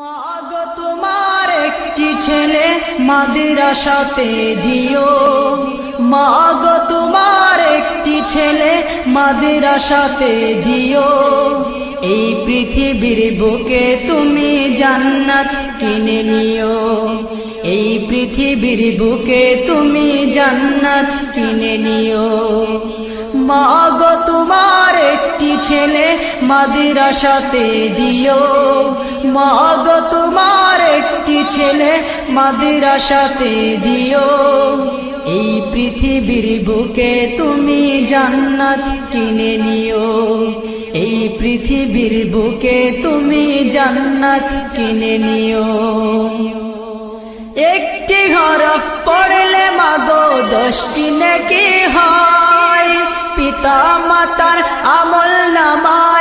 মাগো তোমার একটি ছেলে মাদ্রাসাতে দিও, মাগো তোমার একটি ছেলে মাদ্রাসাতে দিও। এই পৃথিবীর বুকে তুমি জান্নাত কিনে নিও, এই পৃথিবীর বুকে তুমি জান্নাত কিনে নিও। মাগো তোমার একটি ছেলে মাদ্রাসাতে দিও, মাগো তোমার একটি ছেলে মাদ্রাসাতে দিও। এই পৃথিবীর বুকে তুমি জান্নাত কিনে নিও, এই পৃথিবীর বুকে তুমি জান্নাত কিনে নিও। একটি হরফ পড়লে মাগো 10টি নেকি হয়, পিতা মাতার আমল নামায়